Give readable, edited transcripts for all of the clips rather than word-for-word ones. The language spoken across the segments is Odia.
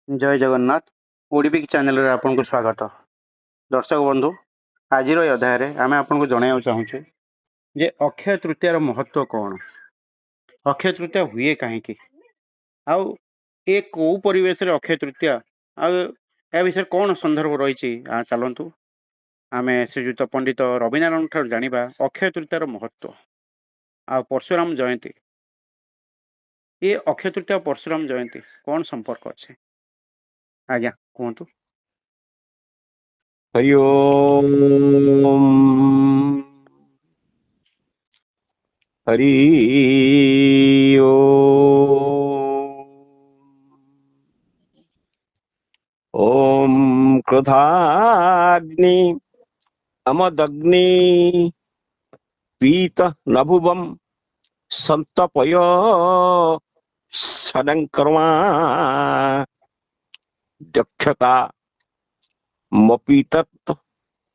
जय जगन्नाथ ओडीपी चैनल रे आपन को स्वागत। दर्शक बंधु आज अध्याय आम आपन को जनाइबा चाहूँ जे अक्षय तृतीयार महत्व कौन, अक्षय तृतीया हुए कहीं आउ ए कौ परिवेश रे अक्षय तृतीया आ विषय कौन संदर्भ रही चलतु आम श्रीजुत पंडित रविनारायण ठार जानिबा अक्षय तृतीयार महत्व आ परशुराम जयंती। ये अक्षय तृतीया परशुराम जयंती कौन संपर्क अच्छे आज्ञा कहतु। हरि ओम हरि ओम क्रोधाग्नि अमदग्नि पीत नभुवम संतपय सदंकर्मा दक्षता मपीतत्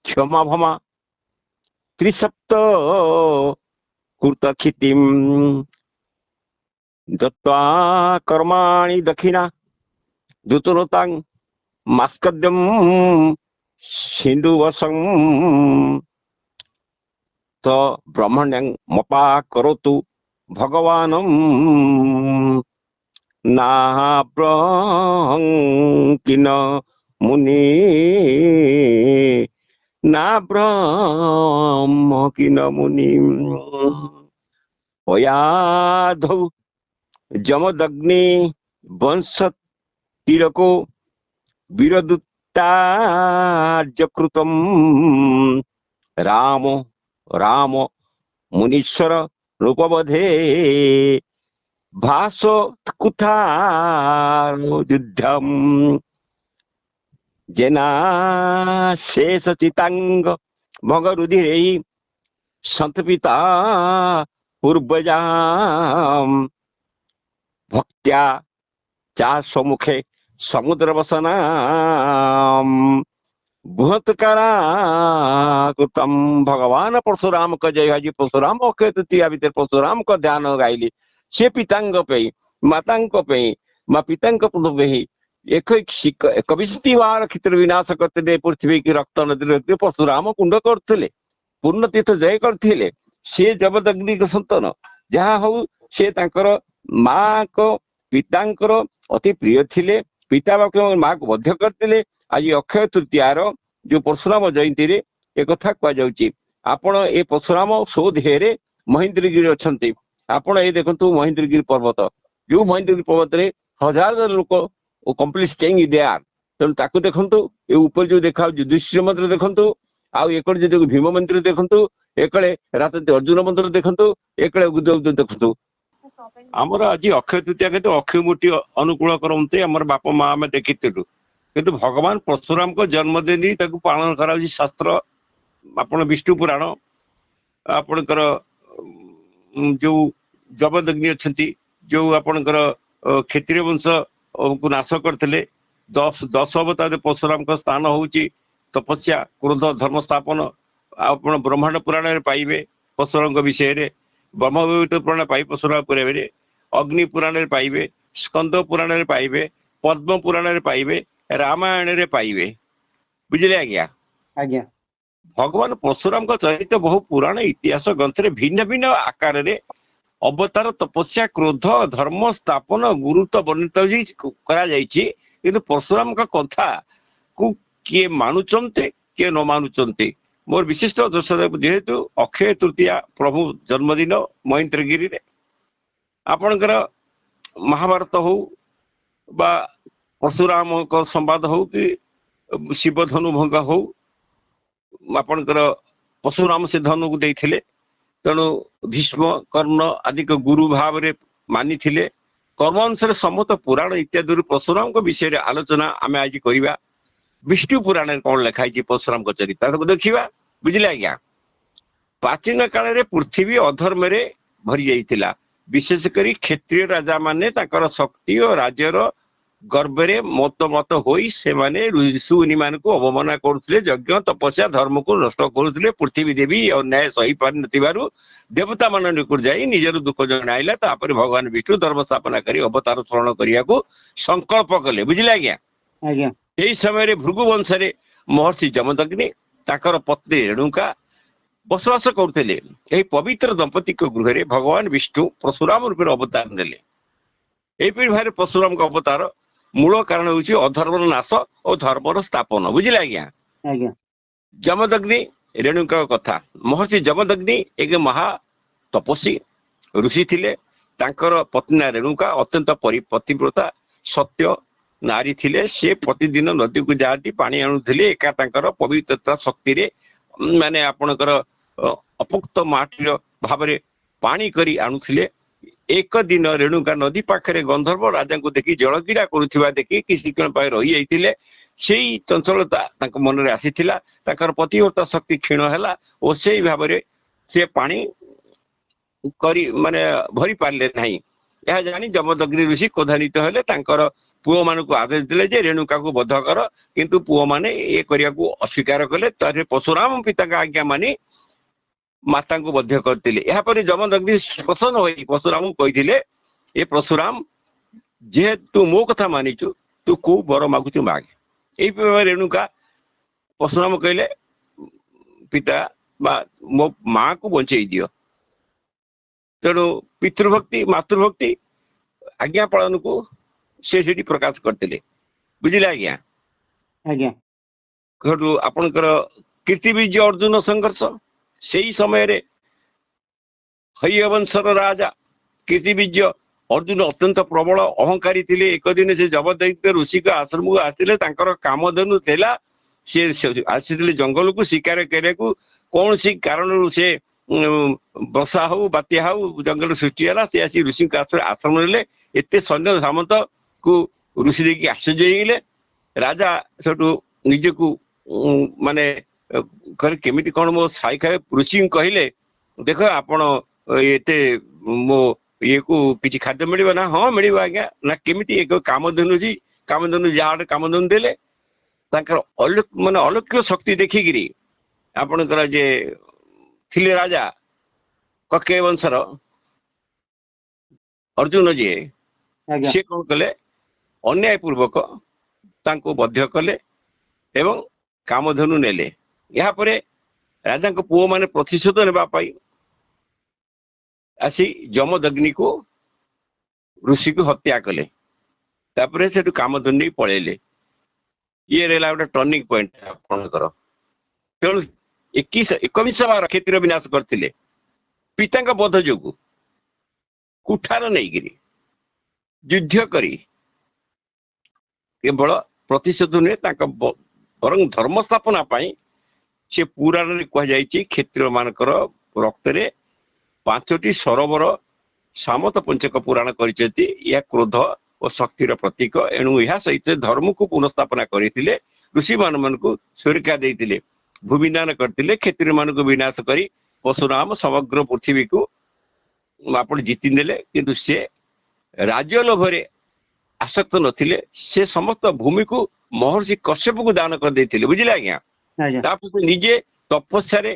क्षमा भमा त्रिसप्त कृतखितिम दत्वा कर्माणि दक्षिणा दुतुरतां मास्कद्यम सिंधुवसं त ब्रह्मण्यं मपा करोतु भगवानं नाब्रहंकिन मुनि नाब्रह्मकिन मुनि पयाधौ जमदग्नि वंश तिलको वीरदूतार्जकृतं राम राम मुनीश्वर रूपवधे भासोत्कुथायुद्धम जेना शेष चितांग भगरुधिरे संतपिता पूर्वजाम भक्त्या चा सम्मुखे समुद्र वसना बुहत्काराकृतम भगवान परशुराम का जय हाजी परशुराम अक्षय तृतीया भीतर परशुराम का ध्यान गाइली से पितांग पे मातांग पे माँ पितांग पे एक कविशति बार क्षित्र विनाश करते पृथ्वी की रक्त नदी परशुराम कुंड करते पूर्ण तीर्थ जय करते से जमदग्नि के संतान जहाँ हूँ से माँ को पितांकर अति प्रिय थिले पिता माँ को बध्य करते। आज अक्षय तृतीयार जो परशुराम जयंती रे एक कथा कहुच्छी आपण ए परशुराम सौधे महेंद्रगिरी अच्छा आपण ये देखु महेंद्रगिरी पर्वत जो महेंद्रगिरी पर्वत रे हजार लोक कंप्लीट स्टेइंग देयर तेणु ताकू देखु ये ऊपर जो देखा युधिष्ठिर मंदिर देखु आउ एक भीम मंदिर देखु एक रात अर्जुन मंदिर देखु एक देखु आमर आज अक्षय तृतीया के अक्षय मूर्ति अनुकूल करते आम बापा माँ आम देखीलु किंतु भगवान परशुराम को जन्मदिन पालन करा शास्त्र आपण विष्णु पुराण आपणकर जो जमदग्नि अच्छा जो आपणकर क्षत्रिय वंश को नाश करते 10 अवतार परशुराम का स्थान हूँ तपस्या क्रोध धर्म स्थापन आप ब्रह्मांड पुराण पाइबे परशुराम विषय ब्रह्मवित पुराण पाई परशुराम पुराण अग्नि पुराण पाइबे स्कंद पुराण पाइबे पद्म पुराण पाइबे रामायण पाइबे बुझे आज्ञा आज्ञा भगवान परशुराम का चरित्र बहु पुराण इतिहास ग्रंथ भिन्न भिन्न आकार रे अवतार तपस्या क्रोध धर्म स्थापन गुरुत्व वर्णित करा जायछि किंतु परशुराम का कथा को किए मानुचंते किए न मानुचंते मोर विशिष्ट दर्शक जेहेतु अक्षय तृतीया प्रभु जन्मदिन महेंद्रगिरी रे आपणकर महाभारत हो बा परशुराम का संवाद हो कि शिव धनु भंग हो आपणकर परशुराम से धनु को देथिले तेणु भीष्म कर्ण आदि को गुरु भाव रे मानी थिले कर्म अनुसार समस्त पुराण इत्यादि परशुराम को विषय आलोचना आम आज करवा विष्णु पुराण कौन लिखाई परशुराम को चरित्र देखा बुझे आज्ञा प्राचीन काल रे पृथ्वी अधर्म रे भरी जाइतिला विशेषकर क्षत्रिय राजा माने शक्ति और राज्यर ଗର୍ବରେ ମତ ହୋଇ ସେମାନେ ଋଷିମୁନି ମାନଙ୍କୁ ଅବମାନନା କରୁଥିଲେ, ଯଜ୍ଞ ତପସ୍ୟା ଧର୍ମକୁ ନଷ୍ଟ କରୁଥିଲେ। ପୃଥିବୀ ଦେବୀ ଅନ୍ୟାୟ ସହି ପାରିନଥିବାରୁ ଦେବତା ମାନ ନିକଟ ଯାଇ ନିଜର ଦୁଃଖ ଜଣାଇଲା। ତାପରେ ଭଗବାନ ବିଷ୍ଣୁ ଧର୍ମ ସ୍ଥାପନା କରି ଅବତାର ସ୍ମରଣ କରିବାକୁ ସଂକଳ୍ପ କଲେ। ବୁଝିଲେ ଆଜ୍ଞା? ଆଜ୍ଞା ଏହି ସମୟରେ ଭୃଗୁ ବଂଶରେ ମହର୍ଷି ଯମଦଗ୍ନି ତାଙ୍କର ପତ୍ନୀ ରେଣୁକା ବସବାସ କରୁଥିଲେ। ଏହି ପବିତ୍ର ଦମ୍ପତିଙ୍କ ଗୃହରେ ଭଗବାନ ବିଷ୍ଣୁ ପରଶୁରାମ ରୂପରେ ଅବତାର ନେଲେ। ଏହିପରି ଭାବରେ ପରଶୁରାମଙ୍କ ଅବତାର ମୂଳ କାରଣ ହେଉଛି ଅଧର୍ମର ନାଶ ଓ ଧର୍ମର ସ୍ଥାପନ। ବୁଝିଲେ ଆଜ୍ଞା? ଆଜ୍ଞା ଯମଦଗ୍ନି ରେଣୁଙ୍କ କଥା। ମହର୍ଷି ଯମଦଗ୍ନି ଏକ ମହା ତପସ୍ୱୀ ଋଷି ଥିଲେ। ତାଙ୍କର ପତ୍ନୀ ରେଣୁକା ଅତ୍ୟନ୍ତ ପତିବ୍ରତା ସତ୍ୟ ନାରୀ ଥିଲେ। ସେ ପ୍ରତିଦିନ ନଦୀକୁ ଯାଆନ୍ତି, ପାଣି ଆଣୁଥିଲେ। ଏକା ତାଙ୍କର ପବିତ୍ରତା ଶକ୍ତିରେ ମାନେ ଆପଣଙ୍କର ଅପୋକ୍ତ ମାଟିର ଭାବରେ ପାଣି କରି ଆଣୁଥିଲେ। ଏକ ଦିନ ରେଣୁକା ନଦୀ ପାଖରେ ଗନ୍ଧର୍ବ ରାଜାଙ୍କୁ ଦେଖି ଜଳକ୍ରୀଡ଼ା କରୁଥିବା ଦେଖି କିଛି କ୍ଷଣ ପାଇଁ ରହିଯାଇଥିଲେ। ସେଇ ଚଞ୍ଚଳତା ତାଙ୍କ ମନରେ ଆସିଥିଲା। ତାଙ୍କର ପତିବ୍ରତା ଶକ୍ତି କ୍ଷୀଣ ହେଲା ଓ ସେଇ ଭାବରେ ସେ ପାଣି କରି ମାନେ ଭରି ପାରିଲେ ନାହିଁ। ଏହା ଜାଣି ଯମଦଗ୍ନି ଋଷି କ୍ରୋଧାନ୍ୱିତ ହେଲେ। ତାଙ୍କର ପୁଅ ମାନଙ୍କୁ ଆଦେଶ ଦେଲେ ଯେ ରେଣୁକାକୁ ବଧ କର, କିନ୍ତୁ ପୁଅମାନେ ଏ କରିବାକୁ ଅସ୍ୱୀକାର କଲେ। ତାରେ ପରଶୁରାମ ପିତାଙ୍କ ଆଜ୍ଞା ମାନି ମାତାଙ୍କୁ ବଧ୍ୟ କରିଥିଲେ। ଏହାପରେ ଯମଦଗ୍ନି ପ୍ରସନ୍ନ ହୋଇ ପରଶୁରାମଙ୍କୁ କହିଥିଲେ, ଏ ପରଶୁରାମ, ଯେହେତୁ ମୋ କଥା ମାନିଛୁ, ତୁ କୋଉ ବର ମାଗୁଛୁ ମାଗ। ଏଇପରି ରେଣୁକା ପରଶୁରାମ କହିଲେ, ପିତା ବା ମୋ ମାକୁ ବଞ୍ଚେଇ ଦିଅ। ତେଣୁ ପିତୃଭକ୍ତି ମାତୃଭକ୍ତି ଆଜ୍ଞା ପାଳନକୁ ସେ ସେଠି ପ୍ରକାଶ କରିଥିଲେ। ବୁଝିଲେ ଆଜ୍ଞା? ଆଜ୍ଞା ସେଠୁ ଆପଣଙ୍କର କୀର୍ତ୍ତିବିଜ ଅର୍ଜୁନ ସଂଘର୍ଷ। ସେଇ ସମୟରେ ହରିବଂଶର ରାଜା କୀର୍ତ୍ତିବିଜ ଅର୍ଜୁନ ଅତ୍ୟନ୍ତ ପ୍ରବଳ ଅହଙ୍କାରୀ ଥିଲେ। ଏକ ଦିନ ସେ ଯମଦୈତ୍ୟ ଋଷିଙ୍କ ଆଶ୍ରମକୁ ଆସିଥିଲେ। ତାଙ୍କର କାମଧେନୁ ଥିଲା। ସେ ଆସିଥିଲେ ଜଙ୍ଗଲକୁ ଶିକାର କରିବାକୁ। କୌଣସି କାରଣରୁ ସେ ବର୍ଷା ହଉ ବାତ୍ୟା ହଉ ଜଙ୍ଗଲ ସୃଷ୍ଟି ହେଲା। ସେ ଆସି ଋଷିଙ୍କ ଆଶ୍ରମ ନେଲେ। ଏତେ ସୈନ୍ୟ ସାମନ୍ତକୁ ଋଷି ଦେଇକି ଆଶ୍ଚର୍ଯ୍ୟ ହେଇଗଲେ। ରାଜା ସେଠୁ ନିଜକୁ ମାନେ କହିଲେ, କେମିତି କଣ ମୋ ସାଇ ଖାଇବେ? ଋଷିଙ୍କୁ କହିଲେ, ଦେଖ ଆପଣ ଏତେ ମୋ ଇଏକୁ କିଛି ଖାଦ୍ୟ ମିଳିବ ନା? ହଁ ମିଳିବ ଆଜ୍ଞା। ନା କେମିତି? ଏକ କାମଧେନୁ ଅଛି, କାମଧେନୁ ଯାହା କାମଧେନୁ ଦେଲେ। ତାଙ୍କର ମାନେ ଅଲୌକିକ ଶକ୍ତି ଦେଖିକିରି ଆପଣଙ୍କର ଯେ ଥିଲେ ରାଜା କକେୟ ବଂଶର ଅର୍ଜୁନ ଯିଏ, ଆଜ୍ଞା ସେ କଣ କଲେ, ଅନ୍ୟାୟ ପୂର୍ବକ ତାଙ୍କୁ ବଧ୍ୟ କଲେ ଏବଂ କାମଧେନୁ ନେଲେ। ଏହାପରେ ରାଜାଙ୍କ ପୁଅ ମାନେ ପ୍ରତିଶୋଧ ନେବା ପାଇଁ ଆସି ଯମଦଗ୍ନିକୁ ଋଷିକୁ ହତ୍ୟା କଲେ। ତାପରେ ସେଠୁ କାମଧେନୁ ନେଇ ପଳେଇଲେ। ଇଏ ରହିଲା ଗୋଟେ ଟର୍ଣ୍ଣିଂ ପଏଣ୍ଟ ଆପଣଙ୍କର। ତେଣୁ ଏକବିଂଶ ବାର କ୍ଷତ୍ରିୟ ବିନାଶ କରିଥିଲେ ପିତାଙ୍କ ବଧ ଯୋଗୁ। କୁଠାର ନେଇକିରି ଯୁଦ୍ଧ କରି କେବଳ ପ୍ରତିଶୋଧ ନୁହେଁ, ତାଙ୍କ ବରଂ ଧର୍ମ ସ୍ଥାପନା ପାଇଁ ସେ ପୁରାଣରେ କୁହାଯାଇଛି କ୍ଷତ୍ରିୟ ମାନଙ୍କର ରକ୍ତରେ 5ଟି ସରୋବର ସାମନ୍ତ ପଞ୍ଚକ ପୁରାଣ କରିଛନ୍ତି। ଏହା କ୍ରୋଧ ଓ ଶକ୍ତିର ପ୍ରତୀକ। ଏଣୁ ଏହା ସହିତ ଧର୍ମକୁ ପୁନଃସ୍ଥାପନା କରିଥିଲେ। ଋଷି ମାନଙ୍କୁ ସୁରକ୍ଷା ଦେଇଥିଲେ, ଭୂମିଦାନ କରିଥିଲେ। କ୍ଷତ୍ରିୟ ମାନଙ୍କୁ ବିନାଶ କରି ପରଶୁରାମ ସମଗ୍ର ପୃଥିବୀକୁ ଆପଣ ଜିତିନେଲେ। କିନ୍ତୁ ସେ ରାଜ୍ୟଲୋଭରେ ଆସକ୍ତ ନଥିଲେ। ସେ ସମସ୍ତ ଭୂମିକୁ ମହର୍ଷି କଶ୍ୟପକୁ ଦାନ କରିଦେଇଥିଲେ। ବୁଝିଲେ ଆଜ୍ଞା? ଆଜ୍ଞା ତାପରେ ନିଜେ ତପସ୍ୟାରେ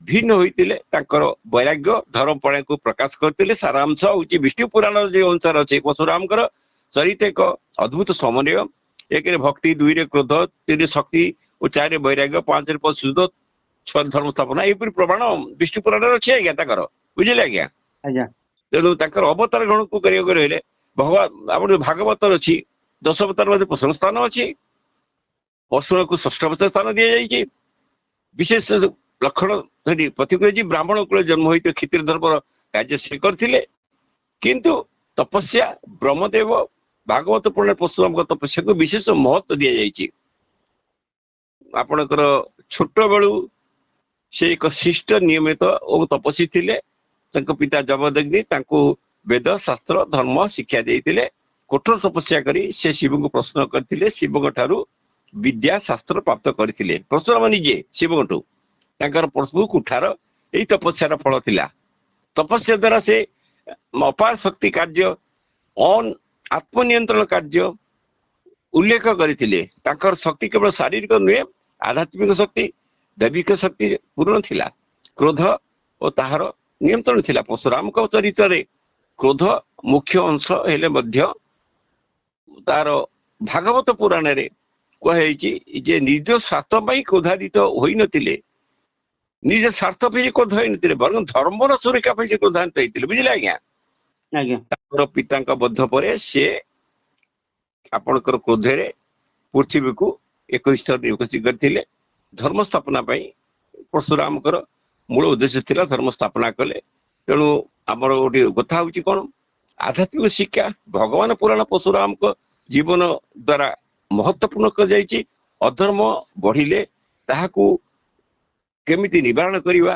ଭିନ୍ନ ହୋଇଥିଲେ। ତାଙ୍କର ବୈରାଗ୍ୟ ଧର୍ମ ପଳାକୁ ପ୍ରକାଶ କରିଥିଲେ। ସାରାଂଶ ହଉଛି ବିଷ୍ଣୁ ପୁରାଣର ଯେ ଅନୁସାର ଅଛି, ପରଶୁରାମଙ୍କର ଚରିତ ଏକ ଅଦ୍ଭୁତ ସମନ୍ୱୟ। 1ରେ ଭକ୍ତି, 2ରେ କ୍ରୋଧ, 3ରେ ଶକ୍ତି ଓ 4ରେ ବୈରାଗ୍ୟ, 5ରେ ପରିଶୁଦ୍ଧ, 6ରେ ଧର୍ମ ସ୍ଥାପନା। ଏହିପରି ପ୍ରମାଣ ବିଷ୍ଣୁ ପୁରାଣରେ ଅଛି ଆଜ୍ଞା ତାଙ୍କର। ବୁଝିଲେ ଆଜ୍ଞା? ଆଜ୍ଞା ତେଣୁ ତାଙ୍କର ଅବତାର ଗଣକୁ କରିବାକୁ ରହିଲେ ଭଗବାନ ଆମର ଭାଗବତର ଅଛି 10 ଅବତାର ମଧ୍ୟରେ ପ୍ରଥମ ସ୍ଥାନ ଅଛି। ପରଶୁରାମକୁ 6ଠ ସ୍ଥାନ ଦିଆଯାଇଛି। ବିଶେଷ ଲକ୍ଷଣ ସେଠି ପ୍ରତିକ୍ରିୟା ବ୍ରାହ୍ମଣ କୂଳରେ ଜନ୍ମ ହୋଇଥିବା କ୍ଷତ୍ରିୟ ଧର୍ମର କାର୍ଯ୍ୟ ସେ କରିଥିଲେ। କିନ୍ତୁ ତପସ୍ୟା ବ୍ରହ୍ମଦେବ ଭାଗବତ ପୁରାଣରେ ପରଶୁରାମଙ୍କ ତପସ୍ୟାକୁ ବିଶେଷ ମହତ୍ଵ ଦିଆଯାଇଛି। ଆପଣଙ୍କର ଛୋଟ ବେଳୁ ସେ ଏକ ଶିଷ୍ଟ ନିୟମିତ ଓ ତପସ୍ୱୀ ଥିଲେ। ତାଙ୍କ ପିତା ଯମଦଗ୍ନି ତାଙ୍କୁ ବେଦ ଶାସ୍ତ୍ର ଧର୍ମ ଶିକ୍ଷା ଦେଇଥିଲେ। କଠୋର ତପସ୍ୟା କରି ସେ ଶିବଙ୍କୁ ପ୍ରଶ୍ନ କରିଥିଲେ। ଶିବଙ୍କ ଠାରୁ ବିଦ୍ୟା ଶାସ୍ତ୍ର ପ୍ରାପ୍ତ କରିଥିଲେ। ପରଶୁରାମ ନିଜେ ଶିବଙ୍କଠୁ ତାଙ୍କର ପ୍ରଭୁ କୁଠାର ଏଇ ତପସ୍ୟାର ଫଳ ଥିଲା। ତପସ୍ୟା ଦ୍ୱାରା ସେ ଅପାର ଶକ୍ତି କାର୍ଯ୍ୟ, ଆତ୍ମନିୟନ୍ତ୍ରଣ କାର୍ଯ୍ୟ ଉଲ୍ଲେଖ କରିଥିଲେ ତାଙ୍କର ଶକ୍ତି କେବଳ ଶାରୀରିକ ନୁହେଁ, ଆଧ୍ୟାତ୍ମିକ ଶକ୍ତି, ଦୈବିକ ଶକ୍ତି ପୂରଣ ଥିଲା। କ୍ରୋଧ ଓ ତାହାର ନିୟନ୍ତ୍ରଣ ଥିଲା। ପରଶୁରାମଙ୍କ ଚରିତ୍ରରେ କ୍ରୋଧ ମୁଖ୍ୟ ଅଂଶ ହେଲେ ମଧ୍ୟ ତାର ଭାଗବତ ପୁରାଣରେ କୁହାଯାଇଛି ଯେ ନିଜ ସ୍ୱାର୍ଥ ପାଇଁ କ୍ରୋଧାନ୍ୱିତ ହୋଇନଥିଲେ, ନିଜ ସ୍ୱାର୍ଥ ପାଇଁ କ୍ରୋଧ ହୋଇନଥିଲେ, ବରଂ ଧର୍ମର ସୁରକ୍ଷା ପାଇଁ ସେ କ୍ରୋଧାନ୍ୱିତ ହେଇଥିଲେ। ବୁଝିଲେ ଆଜ୍ଞା? ଆଜ୍ଞା ତାଙ୍କର ପିତାଙ୍କ ବଧ ପରେ ସେ ଆପଣଙ୍କର କ୍ରୋଧରେ ପୃଥିବୀକୁ 21 ଥର ନିଯୁକ୍ତି କରିଥିଲେ ଧର୍ମ ସ୍ଥାପନା ପାଇଁ। ପରଶୁରାମଙ୍କର ମୂଳ ଉଦ୍ଦେଶ୍ୟ ଥିଲା ଧର୍ମ ସ୍ଥାପନା କଲେ। ତେଣୁ ଆମର ଗୋଟେ କଥା ହଉଛି କଣ, ଆଧ୍ୟାତ୍ମିକ ଶିକ୍ଷା ଭଗବାନ ପୁରାଣ ପରଶୁରାମଙ୍କ ଜୀବନ ଦ୍ଵାରା ମହତ୍ୱପୂର୍ଣ୍ଣ କରାଯାଇଛି। ଅଧର୍ମ ବଢିଲେ ତାହାକୁ କେମିତି ନିବାରଣ କରିବା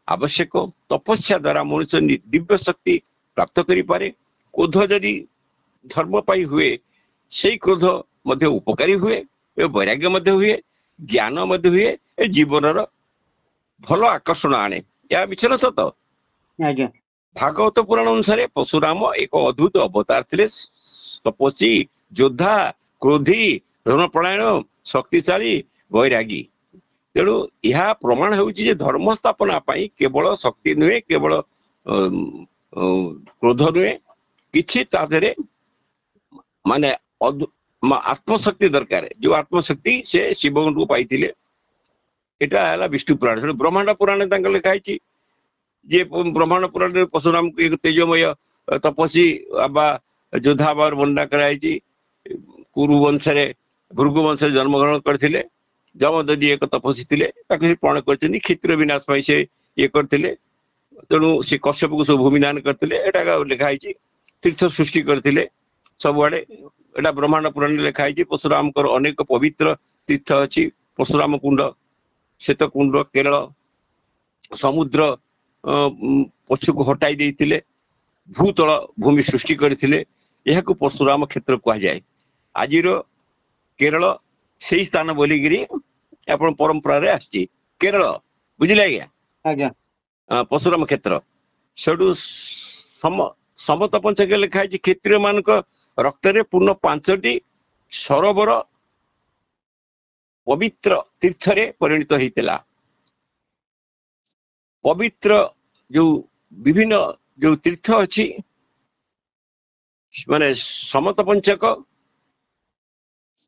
ଆବଶ୍ୟକ, ତପସ୍ୟା ଦ୍ଵାରା ମଣିଷ ଦିବ୍ୟ ଶକ୍ତି ପ୍ରାପ୍ତ କରିପାରେ। କ୍ରୋଧ ଯଦି ଧର୍ମ ପାଇଁ ହୁଏ, ସେଇ କ୍ରୋଧ ମଧ୍ୟ ଉପକାରୀ ହୁଏ, ଏବଂ ବୈରାଗ୍ୟ ମଧ୍ୟ ହୁଏ, ଜ୍ଞାନ ମଧ୍ୟ ହୁଏ, ଏ ଜୀବନର ଭଲ ଆକର୍ଷଣ ଆଣେ। ଏହା ମିଛ ନା ସତ? ଆଜ୍ଞା ଭାଗବତ ପୁରାଣ ଅନୁସାରେ ପରଶୁରାମ ଏକ ଅଦ୍ଭୁତ ଅବତାର ଥିଲେ। ତପସ୍ୱୀ, ଯୋଦ୍ଧା, କ୍ରୋଧୀ, ଧର୍ମପରାୟଣ, ଶକ୍ତିଶାଳୀ, ବୈରାଗୀ। ତେଣୁ ଏହା ପ୍ରମାଣ ହେଉଛି ଯେ ଧର୍ମ ସ୍ଥାପନା ପାଇଁ କେବଳ ଶକ୍ତି ନୁହେଁ, କେବଳ କ୍ରୋଧ ନୁହେଁ, କିଛି ତା ଦେହରେ ମାନେ ଆତ୍ମଶକ୍ତି ଦରକାର। ଯୋଉ ଆତ୍ମଶକ୍ତି ସେ ଶିବଙ୍କଠୁ ପାଇଥିଲେ। ଏଟା ହେଲା ବିଷ୍ଣୁ ପୁରାଣ। ସେଠୁ ବ୍ରହ୍ମାଣ୍ଡ ପୁରାଣରେ ତାଙ୍କର ଲେଖା ହେଇଛି ଯେ ବ୍ରହ୍ମାଣ୍ଡ ପୁରାଣରେ ପରଶୁରାମଙ୍କୁ ଏକ ତେଜମୟ ତପସ୍ୱୀ ବା ଯୋଦ୍ଧା ଭାବରେ ବର୍ଣ୍ଣନା କରାଯାଇଛି। କୁରୁ ବଂଶରେ, ଭୃଗୁ ବଂଶରେ ଜନ୍ମଗ୍ରହଣ କରିଥିଲେ। ଯମଦଗ୍ନି ଏକ ତପସ୍ୱୀ ଥିଲେ, ତାକୁ ସେ ପ୍ରଣୟ କରିଛନ୍ତି। କ୍ଷତ୍ରିୟ ବିନାଶ ପାଇଁ ସେ ଇଏ କରିଥିଲେ। ତେଣୁ ସେ କଶ୍ୟପକୁ ସବୁ ଭୂମି ଦାନ କରିଥିଲେ। ଏଟା ଲେଖା ହେଇଛି। ତୀର୍ଥ ସୃଷ୍ଟି କରିଥିଲେ ସବୁଆଡେ। ଏଟା ବ୍ରହ୍ମାଣ୍ଡ ପୁରାଣରେ ଲେଖା ହେଇଛି। ପରଶୁରାମଙ୍କର ଅନେକ ପବିତ୍ର ତୀର୍ଥ ଅଛି। ପରଶୁରାମ କୁଣ୍ଡ, ଶ୍ଵେତ କୁଣ୍ଡ, କେରଳ ସମୁଦ୍ର ପଛକୁ ହଟାଇ ଦେଇଥିଲେ, ଭୂତଳ ଭୂମି ସୃଷ୍ଟି କରିଥିଲେ। ଏହାକୁ ପରଶୁରାମ କ୍ଷେତ୍ର କୁହାଯାଏ। ଆଜିର କେରଳ ସେଇ ସ୍ଥାନ ବୋଲିକିରି ଆପଣ ପରମ୍ପରାରେ ଆସିଛି କେରଳ। ବୁଝିଲେ ଆଜ୍ଞା? ଆଜ୍ଞା ପରଶୁରାମ କ୍ଷେତ୍ର। ସେଠୁ ସମତ ପଞ୍ଚକ ଲେଖା ହେଇଛି କ୍ଷତ୍ରିୟ ମାନଙ୍କ ରକ୍ତରେ ପୂର୍ଣ୍ଣ 5ଟି ସରୋବର ପବିତ୍ର ତୀର୍ଥରେ ପରିଣତ ହେଇଥିଲା। ପବିତ୍ର ଯୋଉ ବିଭିନ୍ନ ଯୋଉ ତୀର୍ଥ ଅଛି, ମାନେ ସମତ ପଞ୍ଚକ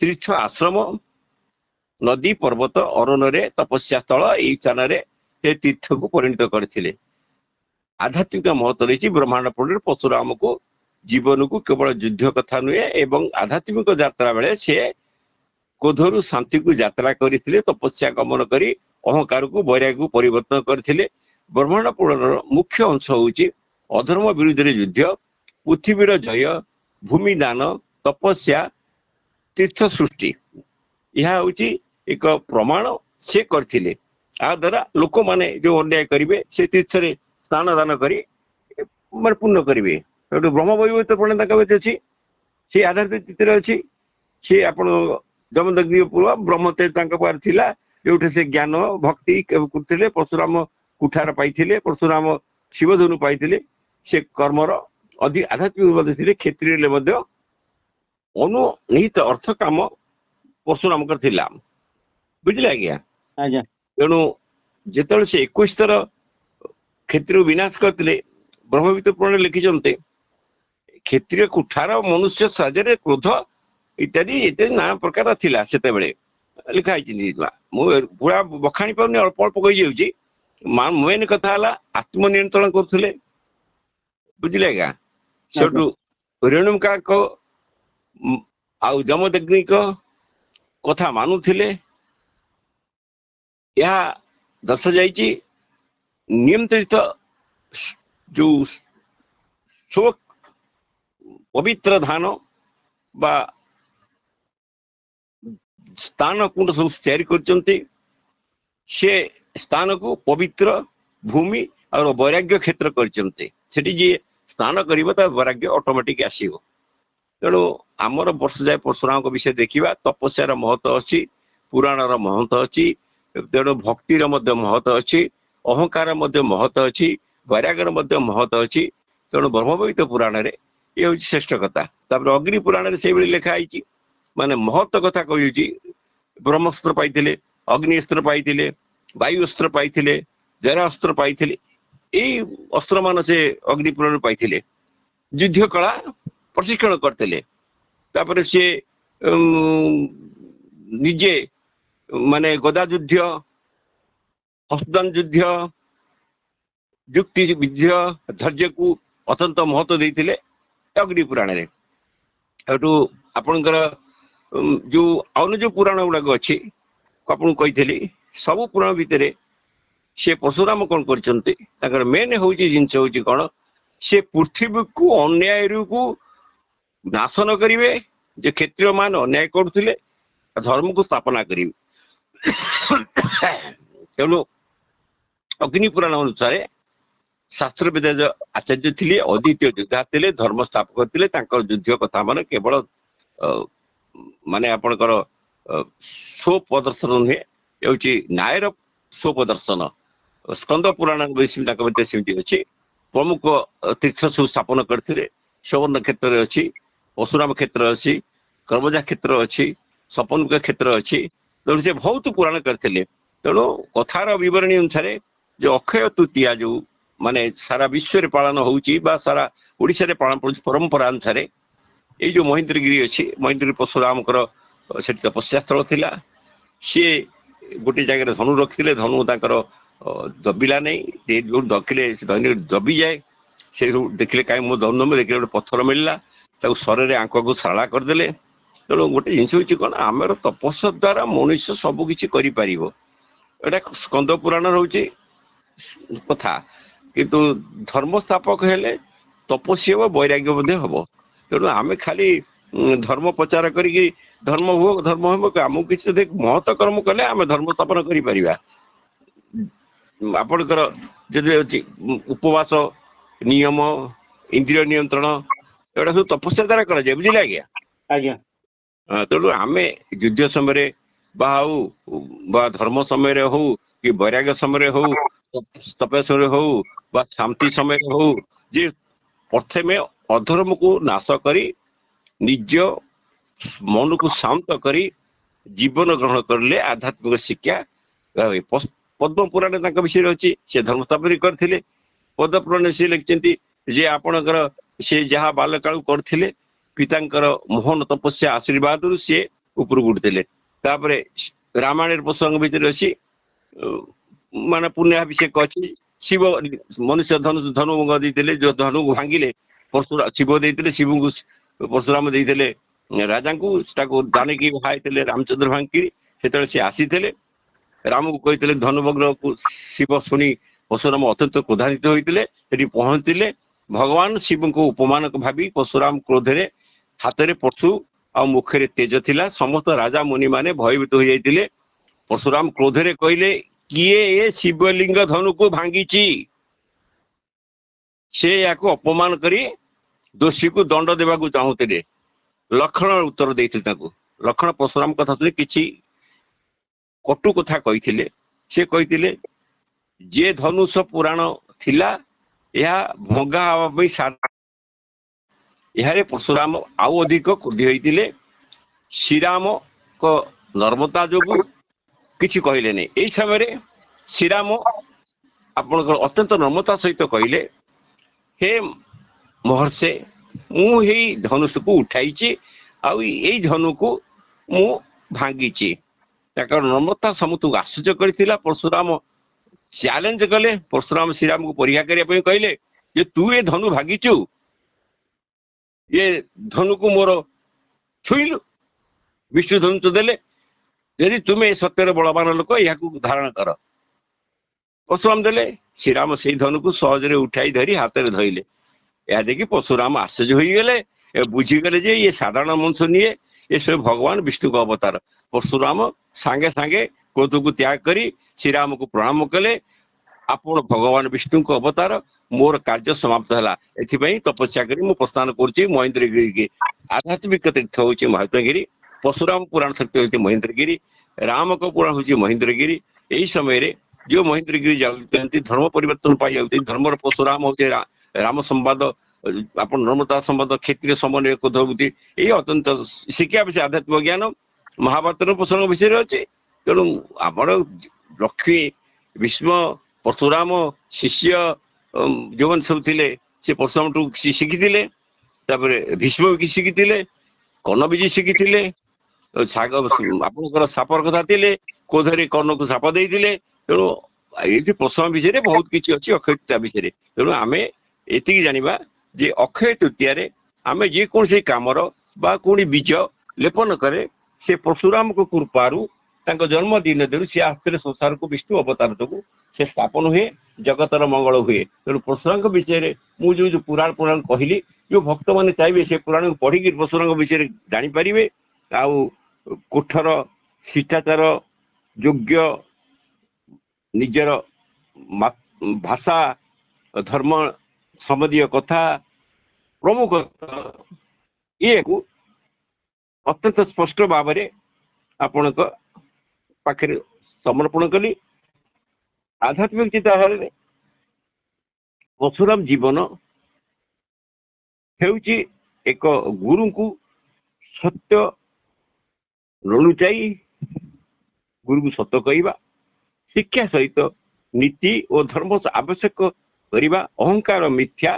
ତୀର୍ଥ ଆଶ୍ରମ, ନଦୀ, ପର୍ବତ, ଅରଣ୍ୟରେ, ତପସ୍ୟା ସ୍ଥଳ, ଏଇ ସ୍ଥାନରେ ସେ ତୀର୍ଥକୁ ପରିଣତ କରିଥିଲେ। ଆଧ୍ୟାତ୍ମିକ ମହତ୍ଵ ରହିଛି ବ୍ରହ୍ମାଣ୍ଡ ପୁରାଣରେ। ପରଶୁରାମକୁ ଜୀବନକୁ କେବଳ ଯୁଦ୍ଧ କଥା ନୁହେଁ, ଏବଂ ଆଧ୍ୟାତ୍ମିକ ଯାତ୍ରା ବେଳେ ସେ କ୍ରୋଧରୁ ଶାନ୍ତିକୁ ଯାତ୍ରା କରିଥିଲେ। ତପସ୍ୟା ଗମନ କରି ଅହଙ୍କାରକୁ ବୈରାଗ୍ୟକୁ ପରିବର୍ତ୍ତନ କରିଥିଲେ। ବ୍ରହ୍ମାଣ୍ଡ ପୁରାଣର ମୁଖ୍ୟ ଅଂଶ ହଉଛି ଅଧର୍ମ ବିରୁଦ୍ଧରେ ଯୁଦ୍ଧ, ପୃଥିବୀର ଜୟ, ଭୂମି ଦାନ, ତପସ୍ୟା, ତୀର୍ଥ ସୃଷ୍ଟି। ଏହା ହଉଛି ଏକ ପ୍ରମାଣ ସେ କରିଥିଲେ। ଏହା ଦ୍ୱାରା ଲୋକମାନେ ଯୋଉ ଅନ୍ୟାୟ କରିବେ ସେ ତୀର୍ଥରେ ସ୍ନାନ ଦାନ କରି ମାନେ ପୂର୍ଣ୍ଣ କରିବେ। ସେଠୁ ବ୍ରହ୍ମ ବୈବର୍ତ ପୁରାଣ ତାଙ୍କ ଭିତରେ ଅଛି, ସେ ଆଧାରିତ ଚିତ୍ରରେ ଅଛି। ସେ ଆପଣ ଯମଦଗ୍ନି ପୁଅ ବ୍ରହ୍ମତେଜ ତାଙ୍କ ପାଖରେ ଥିଲା, ଯୋଉଠି ସେ ଜ୍ଞାନ ଭକ୍ତି କରୁଥିଲେ। ପରଶୁରାମ କୁଠାର ପାଇଥିଲେ, ପରଶୁରାମ ଶିବଧନୁ ପାଇଥିଲେ। ସେ କର୍ମର ଆଧ୍ୟାତ୍ମିକ ମଧ୍ୟ ଥିଲେ। କ୍ଷତ୍ରିୟରେ ମଧ୍ୟ ଅନୁନିହିତ ଅର୍ଥ କାମ ପରଶୁରାମଙ୍କର ଥିଲା। ବୁଝିଲେ ଆଜ୍ଞା? ଆଜ୍ଞା ତେଣୁ ଯେତେବେଳେ ସେ 21 ଥର କ୍ଷତ୍ରିୟ ବିନାଶ କରିଥିଲେ, ବ୍ରହ୍ମବିତ ପୁରାଣରେ ଲେଖିଛନ୍ତି କ୍ଷତ୍ରିୟ କୁଠାର, ମନୁଷ୍ୟ ସାହାଯ୍ୟରେ କ୍ରୋଧ ଇତ୍ୟାଦି ଇତ୍ୟାଦି ନାନା ପ୍ରକାର ଥିଲା ସେତେବେଳେ ଲେଖା ହେଇଛି। ମୁଁ ପୁରା ବଖାଣି ପାରୁନି, ଅଳ୍ପ ଅଳ୍ପ କହିଯାଉଛି। ମେନ୍ କଥା ହେଲା ଆତ୍ମନିୟନ୍ତ୍ରଣ କରୁଥିଲେ। ବୁଝିଲେ ଆଜ୍ଞା? ସେଠୁ ରେଣୁକାଙ୍କ ଆଉ ଯମଦଗ୍ନିଙ୍କ କଥା ମାନୁଥିଲେ। ଏହା ଦର୍ଶାଯାଇଛି ନିୟନ୍ତ୍ରିତ ଯୋଉ ପବିତ୍ର ଧାନ ବା ସ୍ଥାନ କୁଣ୍ଡ ସବୁ ତିଆରି କରିଛନ୍ତି। ସେ ସ୍ଥାନକୁ ପବିତ୍ର ଭୂମି ଆଉ ବୈରାଗ୍ୟ କ୍ଷେତ୍ର କରିଛନ୍ତି। ସେଠି ଯିଏ ସ୍ନାନ କରିବ ତା ବୈରାଗ୍ୟ ଅଟୋମେଟିକ ଆସିବ। ତେଣୁ ଆମର ବର୍ଷ ଯାଏ ପରଶୁରାମଙ୍କ ବିଷୟ ଦେଖିବା। ତପସ୍ୟାର ମହତ୍ଵ ଅଛି, ପୁରାଣର ମହତ୍ଵ ଅଛି, ତେଣୁ ଭକ୍ତିର ମଧ୍ୟ ମହତ୍ଵ ଅଛି, ଅହଙ୍କାର ମଧ୍ୟ ମହତ୍ଵ ଅଛି, ବୈରାଗ୍ୟର ମଧ୍ୟ ମହତ୍ଵ ଅଛି। ତେଣୁ ବ୍ରହ୍ମବୈବର୍ତ ପୁରାଣରେ ଇଏ ହଉଛି ଶ୍ରେଷ୍ଠ କଥା। ତାପରେ ଅଗ୍ନି ପୁରାଣରେ ସେଇଭଳି ଲେଖା ହେଇଛି। ମାନେ ମହତ୍ଵ କଥା କହିଛି। ବ୍ରହ୍ମାସ୍ତ୍ର ପାଇଥିଲେ, ଅଗ୍ନି ଅସ୍ତ୍ର ପାଇଥିଲେ, ବାୟୁ ଅସ୍ତ୍ର ପାଇଥିଲେ, ଜରା ଅସ୍ତ୍ର ପାଇଥିଲେ। ଏଇ ଅସ୍ତ୍ର ମାନ ସେ ଅଗ୍ନି ପୁରାଣରୁ ପାଇଥିଲେ। ଯୁଦ୍ଧ କଳା ପ୍ରଶିକ୍ଷଣ କରିଥିଲେ। ତାପରେ ସେ ନିଜେ ମାନେ ଗଦା ଯୁଦ୍ଧ, ହସ୍ତଦାନ ଯୁଦ୍ଧ, ଯୁକ୍ତି ବିଦ୍ୟ, ଧୈର୍ଯ୍ୟକୁ ଅତ୍ୟନ୍ତ ମହତ୍ଵ ଦେଇଥିଲେ ଅଗ୍ନି ପୁରାଣରେ। ଏଠୁ ଆପଣଙ୍କର ଯୋଉ ଅନ୍ୟ ଯୋଉ ପୁରାଣ ଗୁଡାକ ଅଛି ଆପଣଙ୍କୁ କହିଥିଲି, ସବୁ ପୁରାଣ ଭିତରେ ସେ ପରଶୁରାମ କଣ କରିଛନ୍ତି, ତାଙ୍କର ମେନ୍ ହଉଛି ଜିନିଷ ହଉଛି କଣ, ସେ ପୃଥିବୀକୁ ଅନ୍ୟାୟକୁ ନାଶନ କରିବେ। ଯେ କ୍ଷତ୍ରିୟ ମାନେ ଅନ୍ୟାୟ କରୁଥିଲେ ଧର୍ମକୁ ସ୍ଥାପନା କରିବେ। ତେଣୁ ଅଗ୍ନି ପୁରାଣ ଅନୁସାରେ ଶାସ୍ତ୍ର ବିଦ୍ୟା ଆଚାର୍ଯ୍ୟ ଥିଲେ, ଅଦ୍ୱିତୀୟ ଯୋଦ୍ଧା ଥିଲେ, ଧର୍ମ ସ୍ଥାପକ ଥିଲେ। ତାଙ୍କର ଯୁଦ୍ଧ କଥା ମାନେ କେବଳ ମାନେ ଆପଣଙ୍କର ସୋ ପ୍ରଦର୍ଶନ ନୁହେଁ, ହେଉଛି ନ୍ୟାୟର ସୋ ପ୍ରଦର୍ଶନ। ସ୍କନ୍ଦ ପୁରାଣ ତାଙ୍କ ଭିତରେ ସେମିତି ଅଛି। ପ୍ରମୁଖ ତୀର୍ଥ ସବୁ ସ୍ଥାପନ କରିଥିଲେ। ସୁବର୍ଣ୍ଣ କ୍ଷେତ୍ରରେ ଅଛି, ପରଶୁରାମ କ୍ଷେତ୍ର ଅଛି, କର୍ମଜା କ୍ଷେତ୍ର ଅଛି, ସପନୁକ କ୍ଷେତ୍ର ଅଛି। ତେଣୁ ସେ ବହୁତ ପୁରାଣ କରିଥିଲେ। ତେଣୁ କଥାର ବିବରଣୀ ଅନୁସାରେ ଯୋଉ ଅକ୍ଷୟ ତୃତୀୟା ଯୋଉ ମାନେ ସାରା ବିଶ୍ୱରେ ପାଳନ ହଉଛି ବା ସାରା ଓଡିଶାରେ ପାଳନ କରୁଛି ପରମ୍ପରା ଅନୁସାରେ, ଏଇ ଯୋଉ ମହେନ୍ଦ୍ରଗିରି ଅଛି, ମହେନ୍ଦ୍ରଗିରି ପରଶୁରାମଙ୍କର ସେଠି ତପସ୍ୟା ସ୍ଥଳ ଥିଲା। ସିଏ ଗୋଟେ ଜାଗାରେ ଧନୁ ରଖିଥିଲେ, ଧନୁ ତାଙ୍କର ଦବିଲା ନାହିଁ। ଯୋଉଠି ରଖିଲେ ସେ ଧନୁ ଦବିଯାଏ। ସେଇଠୁ ଦେଖିଲେ କାହିଁ ମୋ ଧନୁ ଦେଖିଲେ ଗୋଟେ ପଥର ମିଳିଲା, ତାକୁ ସ୍ୱରରେ ଆଙ୍କକୁ ଶାଳା କରିଦେଲେ। ତେଣୁ ଗୋଟେ ଜିନିଷ ହଉଛି କଣ, ଆମର ତପସ୍ୟା ଦ୍ଵାରା ମଣିଷ ସବୁ କିଛି କରିପାରିବ। ଏଇଟା ସ୍କନ୍ଦ ପୁରାଣ ରହୁଛି କଥା। କିନ୍ତୁ ଧର୍ମ ସ୍ଥାପକ ହେଲେ ତପସ୍ୟା ହବ, ବୈରାଗ୍ୟ ମଧ୍ୟ ହବ। ତେଣୁ ଆମେ ଖାଲି ଧର୍ମ ପ୍ରଚାର କରିକି ଧର୍ମ ହୁଅ ଧର୍ମ ହେବ, ଆମକୁ କିଛି ଯଦି ମହତ କର୍ମ କଲେ ଆମେ ଧର୍ମ ସ୍ଥାପନ କରିପାରିବା। ଆପଣଙ୍କର ଯଦି ଅଛି ଉପବାସ, ନିୟମ, ଇନ୍ଦ୍ରିୟ ନିୟନ୍ତ୍ରଣ, ଏଗୁଡା ସବୁ ତପସ୍ୟା ଦ୍ଵାରା କରାଯାଏ। ବୁଝିଲେ ଆଜ୍ଞା? ଆଜ୍ଞା। ତେଣୁ ଆମେ ଯୁଦ୍ଧ ସମୟରେ ବା ହଉ ବା ଧର୍ମ ସମୟରେ ହଉ କି ବୈରାଗ୍ୟ ସମୟରେ ହଉ, ତପସ୍ୟା ସମୟରେ ହଉ ବା ଶାନ୍ତି ସମୟରେ ହଉ, ଯେ ପ୍ରଥମେ ଅଧର୍ମକୁ ନାଶ କରି ନିଜ ମନକୁ ଶାନ୍ତ କରି ଜୀବନ ଗ୍ରହଣ କରିଲେ ଆଧ୍ୟାତ୍ମିକ ଶିକ୍ଷା ହୁଏ। ପଦ୍ମ ପୁରାଣ ତାଙ୍କ ବିଷୟରେ ଅଛି, ସେ ଧର୍ମ ସ୍ଥାପନ କରିଥିଲେ। ପଦ୍ମ ପୁରାଣରେ ସେ ଲେଖିଛନ୍ତି ଯେ ଆପଣଙ୍କର ସେ ଯାହା ବାଲ୍ୟକାଳୁ କରିଥିଲେ, ପିତାଙ୍କର ମୋହନ ତପସ୍ୟା ଆଶୀର୍ବାଦରୁ ସିଏ ଉପରକୁ ଉଠିଥିଲେ। ତାପରେ ରାମାୟଣର ପ୍ରସଙ୍ଗ ଭିତରେ ଅଛି, ମାନେ ପୁଣ୍ୟାଭିଷେକ ଅଛି। ଶିବ ମନୁଷ୍ୟ ଧନୁ ଦେଇଥିଲେ, ଯୋଉ ଧନୁକୁ ଭାଙ୍ଗିଲେ ଶିବ ଦେଇଥିଲେ, ଶିବଙ୍କୁ ପରଶୁରାମ ଦେଇଥିଲେ ରାଜାଙ୍କୁ। ତାକୁ ଜାଣିକି ବାହାଇଥିଲେ ରାମଚନ୍ଦ୍ର ଭାଙ୍ଗି। ସେତେବେଳେ ସେ ଆସିଥିଲେ, ରାମକୁ କହିଥିଲେ ଧନୁଭଗ୍ନକୁ। ଶିବ ଶୁଣି ପରଶୁରାମ ଅତ୍ୟନ୍ତ କ୍ରୋଧାନ୍ୱିତ ହୋଇଥିଲେ। ସେଠି ପହଞ୍ଚିଲେ, ଭଗବାନ ଶିବଙ୍କୁ ଉପମାନ ଭାବି ପରଶୁରାମ କ୍ରୋଧରେ ହାତରେ ପଶୁ ଆଉ ମୁଖରେ ତେଜ ଥିଲା। ସମସ୍ତ ରାଜା ମୁନି ମାନେ ଭୟଭୀତ ହୋଇଯାଇଥିଲେ। ପରଶୁରାମ କ୍ରୋଧରେ କହିଲେ, କିଏ ଏ ଶିବଲିଙ୍ଗ ଧନୁକୁ ଭାଙ୍ଗିଛି? ସେ ଏହାକୁ ଅପମାନ କରି ଦୋଷୀକୁ ଦଣ୍ଡ ଦେବାକୁ ଚାହୁଁଥିଲେ। ଲକ୍ଷ୍ମଣ ଉତ୍ତର ଦେଇଥିଲେ ତାଙ୍କୁ। ଲକ୍ଷ୍ମଣ ପରଶୁରାମ କଥା ଶୁଣି କିଛି କଟୁ କଥା କହିଥିଲେ। ସେ କହିଥିଲେ, ଯେ ଧନୁଷ ପୁରାଣ ଥିଲା, ଏହା ଭଙ୍ଗା ହେବା ପାଇଁ ଏହାରେ ପରଶୁରାମ ଆଉ ଅଧିକ କ୍ରୋଧୀ ହୋଇଥିଲେ। ଶ୍ରୀରାମଙ୍କ ନର୍ମତା ଯୋଗୁ କିଛି କହିଲେ ନାହିଁ। ଏଇ ସମୟରେ ଶ୍ରୀରାମ ଆପଣଙ୍କର ଅତ୍ୟନ୍ତ ନର୍ମତା ସହିତ କହିଲେ, ହେ ମହର୍ଷେ, ମୁଁ ଏଇ ଧନୁଷକୁ ଉଠାଇଛି, ଆଉ ଏଇ ଧନୁକୁ ମୁଁ ଭାଙ୍ଗିଛି। ତାଙ୍କର ନର୍ମତା ସମସ୍ତଙ୍କୁ ଆଶ୍ଚର୍ଯ୍ୟ କରିଥିଲା। ପରଶୁରାମ ଚ୍ୟାଲେଞ୍ଜ କଲେ। ପରଶୁରାମ ଶ୍ରୀରାମକୁ ପରୀକ୍ଷା କରିବା ପାଇଁ କହିଲେ ଯେ ତୁ ଏ ଧନୁ ଭାଙ୍ଗିଛୁ, ଏ ଧନୁକୁ ମୋର ଛୁଇଁଲୁ, ବିଷ୍ଣୁ ଧନୁ ଦେଲେ, ଯଦି ତୁମେ ସତ୍ୟର ବଳବାନ ଲୋକ ଏହାକୁ ଧାରଣ କର। ପରଶୁରାମ ଦେଲେ। ଶ୍ରୀରାମ ସେଇ ଧନୁକୁ ସହଜରେ ଉଠାଇ ଧରି ହାତରେ ଧଇଲେ। ଏହା ଦେଖି ପରଶୁରାମ ଆଶ୍ଚର୍ଯ୍ୟ ହୋଇଗଲେ। ବୁଝିଗଲେ ଯେ ଇଏ ସାଧାରଣ ମଣିଷ ନୁହେଁ, ଏସବୁ ଭଗବାନ ବିଷ୍ଣୁଙ୍କ ଅବତାର। ପରଶୁରାମ ସାଙ୍ଗେ ସାଙ୍ଗେ କ୍ରୋଧକୁ ତ୍ୟାଗ କରି ଶ୍ରୀରାମକୁ ପ୍ରଣାମ କଲେ। ଆପଣ ଭଗବାନ ବିଷ୍ଣୁଙ୍କ ଅବତାର, ମୋର କାର୍ଯ୍ୟ ସମାପ୍ତ ହେଲା। ଏଥିପାଇଁ ତପସ୍ୟା କରି ମୁଁ ପ୍ରସ୍ଥାନ କରୁଛି ମହେନ୍ଦ୍ରଗିରି। ଆଧ୍ୟାତ୍ମିକ ତୀର୍ଥ ହଉଛି ମହେନ୍ଦ୍ରଗିରି। ପରଶୁରାମ ପୁରାଣ ଶକ୍ତି ହଉଛି ମହେନ୍ଦ୍ରଗିରି। ରାମଙ୍କ ପୁରାଣ ହଉଛି ମହେନ୍ଦ୍ରଗିରି। ଏଇ ସମୟରେ ଯୋଉ ମହେନ୍ଦ୍ରଗିରି ଯାଉଛନ୍ତି, ଧର୍ମ ପରିବର୍ତ୍ତନ ପାଇଁ ଯାଉଛନ୍ତି। ଧର୍ମର ପରଶୁରାମ ହଉଛି ରାମ ସମ୍ବାଦ ଆପଣ ନର୍ମତା ସମ୍ବନ୍ଧ କ୍ଷେତ୍ରୀୟ ସମନ୍ୱୟ କୋଧଭୂତି ଏଇ ଅତ୍ୟନ୍ତ ଶିକ୍ଷା ବିଷୟ ଆଧ୍ୟାତ୍ମିକ ଜ୍ଞାନ ମହାଭାରତର ପ୍ରସଙ୍ଗ ବିଷୟରେ ଅଛି। ତେଣୁ ଆମର ଲକ୍ଷ୍ମୀ ଭୀଷ୍ମ ପରଶୁରାମ ଶିଷ୍ୟ ଯୋଉମାନେ ସବୁ ଥିଲେ ସେ ପରଶୁରାମଠୁ କିଛି ଶିଖିଥିଲେ, ତାପରେ ଭୀଷ୍ମ କିଛି ଶିଖିଥିଲେ, କର୍ଣ୍ଣ ବି ଶିଖିଥିଲେ, ଆପଣଙ୍କର ସାପର କଥା ଥିଲେ, କୋଧରେ କର୍ଣ୍ଣକୁ ସାପ ଦେଇଥିଲେ। ତେଣୁ ଏଇଠି ପ୍ରସଙ୍ଗ ବିଷୟରେ ବହୁତ କିଛି ଅଛି ଅକ୍ଷୟ ତୃତୀୟା ବିଷୟରେ। ତେଣୁ ଆମେ ଏତିକି ଜାଣିବା ଯେ ଅକ୍ଷୟ ତୃତୀୟାରେ ଆମେ ଯେକୌଣସି କାମର ବା କୌଣସି ବୀଜ ଲେପନ କରେ ସେ ପରଶୁରାମଙ୍କ କୃପାରୁ ତାଙ୍କ ଜନ୍ମଦିନ ଦିନରୁ ସେ ଆସିଥିଲେ ସଂସାରକୁ ବିଷ୍ଣୁ ଅବତାର ଯୋଗୁଁ ସେ ସ୍ଥାପନ ହୁଏ, ଜଗତର ମଙ୍ଗଳ ହୁଏ। ତେଣୁ ପରଶୁରାମଙ୍କ ବିଷୟରେ ମୁଁ ଯୋଉ ପୁରାଣ କହିଲି, ଯୋଉ ଭକ୍ତମାନେ ଚାହିଁବେ ସେ ପୁରାଣକୁ ପଢିକି ପରଶୁରାମଙ୍କ ବିଷୟରେ ଜାଣିପାରିବେ। ଆଉ କୋଠର ଶିଷ୍ଟାଚାର ଯୋଗ୍ୟ ନିଜର ଭାଷା ଧର୍ମ ସମ୍ବନ୍ଧୀୟ କଥା ପ୍ରମୁଖ ଇଏକୁ ଅତ୍ୟନ୍ତ ସ୍ପଷ୍ଟ ଭାବରେ ଆପଣଙ୍କ ପାଖରେ ସମର୍ପଣ କଲି। ଆଧ୍ୟାତ୍ମିକ ଚିନ୍ତାଧାରାରେ ପରଶୁରାମ ଜୀବନ ହେଉଛି ଏକ ଗୁରୁଙ୍କୁ ସତ୍ୟ ଲୁଚାଇ ଗୁରୁକୁ ସତ କହିବା, ଶିକ୍ଷା ସହିତ ନୀତି ଓ ଧର୍ମ ଆବଶ୍ୟକ କରିବା, ଅହଙ୍କାର ମିଥ୍ୟା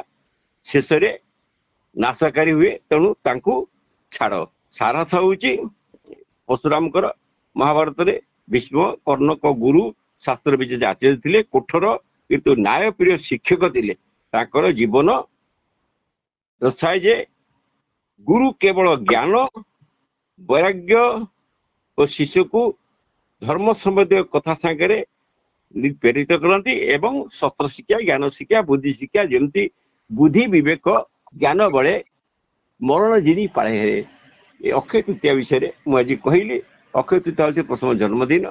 ଶେଷରେ ନାଶକାରୀ ହୁଏ। ତେଣୁ ତାଙ୍କୁ ଛାଡ। ସାରାଂଶ ହଉଛି ପରଶୁରାମଙ୍କର ମହାଭାରତରେ ଭୀଷ୍ମ କର୍ଣ୍ଣଙ୍କ ଗୁରୁ ଶାସ୍ତ୍ର ବିଜୟ ଆଚାର୍ଯ୍ୟ ଥିଲେ, କୋଠର କିନ୍ତୁ ନ୍ୟାୟପ୍ରିୟ ଶିକ୍ଷକ ଥିଲେ। ତାଙ୍କର ଜୀବନ ଦର୍ଶାଏ ଯେ ଗୁରୁ କେବଳ ଜ୍ଞାନ ବୈରାଗ୍ୟ ଓ ଶିଶୁକୁ ଧର୍ମ ସମ୍ବନ୍ଧୀୟ କଥା ସାଙ୍ଗରେ ପ୍ରେରିତ କରନ୍ତି ଏବଂ ସତ୍ର ଶିକ୍ଷା, ଜ୍ଞାନ ଶିକ୍ଷା, ବୁଦ୍ଧି ଶିକ୍ଷା, ଯେମିତି ବୁଦ୍ଧି ବିବେକ ଜ୍ଞାନ ବଳେ ମରଣ ଜିଣି ପାଳେ। ଏ ଅକ୍ଷୟ ତୃତୀୟା ବିଷୟରେ ମୁଁ ଆଜି କହିଲି। ଅକ୍ଷୟ ତୃତୀୟା ହେଉଛି ପ୍ରଥମ ଜନ୍ମଦିନ।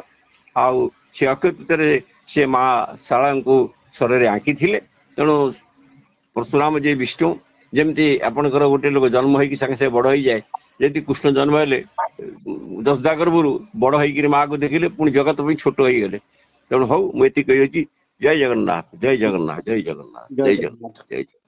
ଆଉ ସେ ଅକ୍ଷୟ ତୃତୀୟାରେ ସେ ମା ଶାଳାଙ୍କୁ ସ୍ୱରରେ ଆଙ୍କିଥିଲେ। ତେଣୁ ପରଶୁରାମ ଯେ ବିଷ୍ଣୁ, ଯେମିତି ଆପଣଙ୍କର ଗୋଟେ ଲୋକ ଜନ୍ମ ହେଇକି ସାଙ୍ଗେ ସାଙ୍ଗେ ବଡ ହେଇଯାଏ, ଯେମିତି କୃଷ୍ଣ ଜନ୍ମ ହେଲେ ଦଶଦା ଗର୍ଭରୁ ବଡ ହେଇକିରି ମାଆକୁ ଦେଖିଲେ ପୁଣି ଜଗତ ପାଇଁ ଛୋଟ ହେଇଗଲେ। ତେଣୁ ହଉ ମୁଁ ଏତିକି କହିଛି। ଜୟ ଜଗନ୍ନାଥ, ଜୟ ଜଗନ୍ନାଥ, ଜୟ ଜଗନ୍ନାଥ, ଜୟ ଜଗନ୍ନାଥ, ଜୟ ଜଗନ୍ନାଥ।